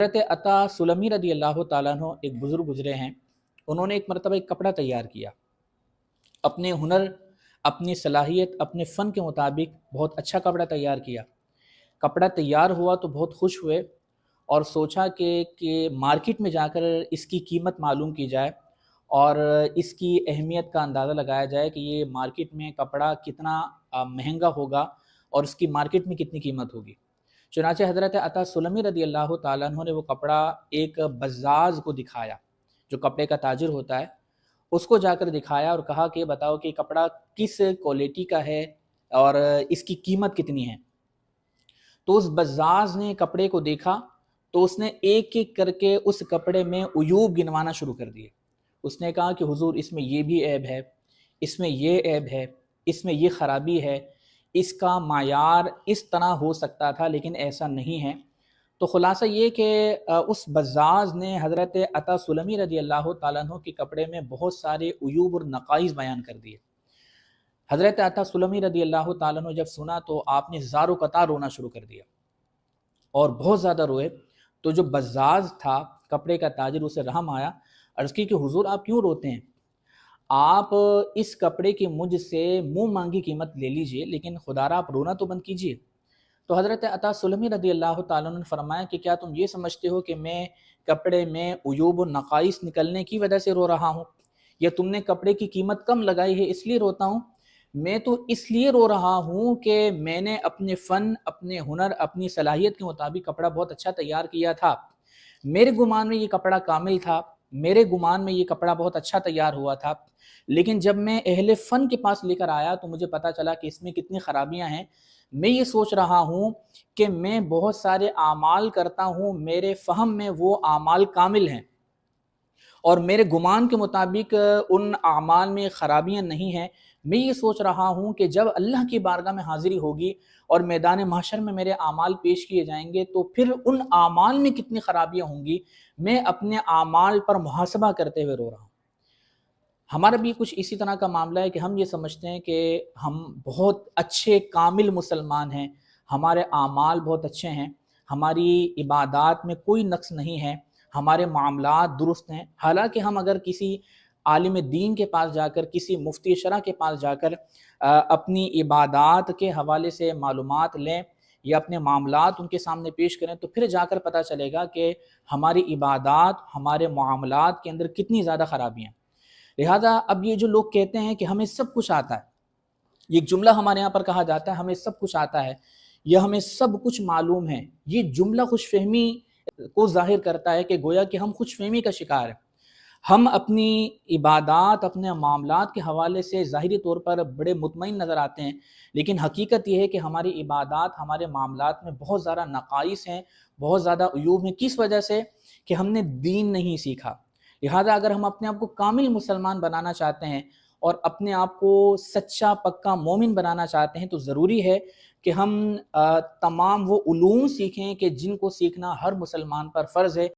حضرت عطا سلمی رضی اللہ تعالیٰ عنہ ایک بزرگ گزرے ہیں۔ انہوں نے ایک مرتبہ ایک کپڑا تیار کیا، اپنے ہنر، اپنی صلاحیت، اپنے فن کے مطابق بہت اچھا کپڑا تیار کیا۔ کپڑا تیار ہوا تو بہت خوش ہوئے اور سوچا کہ مارکیٹ میں جا کر اس کی قیمت معلوم کی جائے اور اس کی اہمیت کا اندازہ لگایا جائے کہ یہ مارکیٹ میں کپڑا کتنا مہنگا ہوگا اور اس کی مارکیٹ میں کتنی قیمت ہوگی۔ چنانچہ حضرت عطا سلمی رضی اللہ تعالیٰ عنہ نے وہ کپڑا ایک بزاز کو دکھایا، جو کپڑے کا تاجر ہوتا ہے، اس کو جا کر دکھایا اور کہا کہ بتاؤ کہ کپڑا کس کوالٹی کا ہے اور اس کی قیمت کتنی ہے۔ تو اس بزاز نے کپڑے کو دیکھا تو اس نے ایک ایک کر کے اس کپڑے میں عیوب گنوانا شروع کر دیے۔ اس نے کہا کہ حضور اس میں یہ بھی عیب ہے، اس میں یہ عیب ہے، اس میں یہ خرابی ہے، اس کا معیار اس طرح ہو سکتا تھا لیکن ایسا نہیں ہے۔ تو خلاصہ یہ کہ اس بزاز نے حضرت عطا سلمی رضی اللہ تعالیٰ عنہ کے کپڑے میں بہت سارے عیوب اور نقائص بیان کر دیے۔ حضرت عطا سلمی رضی اللہ تعالیٰ عنہ جب سنا تو آپ نے زار و قطار رونا شروع کر دیا اور بہت زیادہ روئے۔ تو جو بزاز تھا، کپڑے کا تاجر، اسے رحم آیا، عرض کی کہ حضور آپ کیوں روتے ہیں؟ آپ اس کپڑے کی مجھ سے منہ مانگی قیمت لے لیجئے، لیکن خدا را آپ رونا تو بند کیجئے۔ تو حضرت عطا سلمی رضی اللہ تعالیٰ عنہ نے فرمایا کہ کیا تم یہ سمجھتے ہو کہ میں کپڑے میں عیوب و نقائص نکلنے کی وجہ سے رو رہا ہوں، یا تم نے کپڑے کی قیمت کم لگائی ہے اس لیے روتا ہوں؟ میں تو اس لیے رو رہا ہوں کہ میں نے اپنے فن، اپنے ہنر، اپنی صلاحیت کے مطابق کپڑا بہت اچھا تیار کیا تھا۔ میرے گمان میں یہ کپڑا کامل تھا، میرے گمان میں یہ کپڑا بہت اچھا تیار ہوا تھا، لیکن جب میں اہل فن کے پاس لے کر آیا تو مجھے پتا چلا کہ اس میں کتنی خرابیاں ہیں۔ میں یہ سوچ رہا ہوں کہ میں بہت سارے اعمال کرتا ہوں، میرے فہم میں وہ اعمال کامل ہیں اور میرے گمان کے مطابق ان اعمال میں خرابیاں نہیں ہیں۔ میں یہ سوچ رہا ہوں کہ جب اللہ کی بارگاہ میں حاضری ہوگی اور میدان محشر میں میرے اعمال پیش کیے جائیں گے تو پھر ان اعمال میں کتنی خرابیاں ہوں گی۔ میں اپنے اعمال پر محاسبہ کرتے ہوئے رو رہا ہوں۔ ہمارا بھی کچھ اسی طرح کا معاملہ ہے کہ ہم یہ سمجھتے ہیں کہ ہم بہت اچھے کامل مسلمان ہیں، ہمارے اعمال بہت اچھے ہیں، ہماری عبادات میں کوئی نقص نہیں ہے، ہمارے معاملات درست ہیں۔ حالانکہ ہم اگر کسی عالم دین کے پاس جا کر، کسی مفتی شرع کے پاس جا کر اپنی عبادات کے حوالے سے معلومات لیں یا اپنے معاملات ان کے سامنے پیش کریں تو پھر جا کر پتہ چلے گا کہ ہماری عبادات، ہمارے معاملات کے اندر کتنی زیادہ خرابیاں ہیں۔ لہٰذا اب یہ جو لوگ کہتے ہیں کہ ہمیں سب کچھ آتا ہے، یہ جملہ ہمارے یہاں پر کہا جاتا ہے ہمیں سب کچھ آتا ہے یا ہمیں سب کچھ معلوم ہے، یہ جملہ خوش فہمی کو ظاہر کرتا ہے کہ گویا کہ ہم خوش فہمی کا شکار ہیں۔ ہم اپنی عبادات، اپنے معاملات کے حوالے سے ظاہری طور پر بڑے مطمئن نظر آتے ہیں، لیکن حقیقت یہ ہے کہ ہماری عبادات، ہمارے معاملات میں بہت زیادہ نقائص ہیں، بہت زیادہ عیوب ہیں۔ کس وجہ سے؟ کہ ہم نے دین نہیں سیکھا۔ لہٰذا اگر ہم اپنے آپ کو کامل مسلمان بنانا چاہتے ہیں اور اپنے آپ کو سچا پکا مومن بنانا چاہتے ہیں تو ضروری ہے کہ ہم تمام وہ علوم سیکھیں کہ جن کو سیکھنا ہر مسلمان پر فرض ہے۔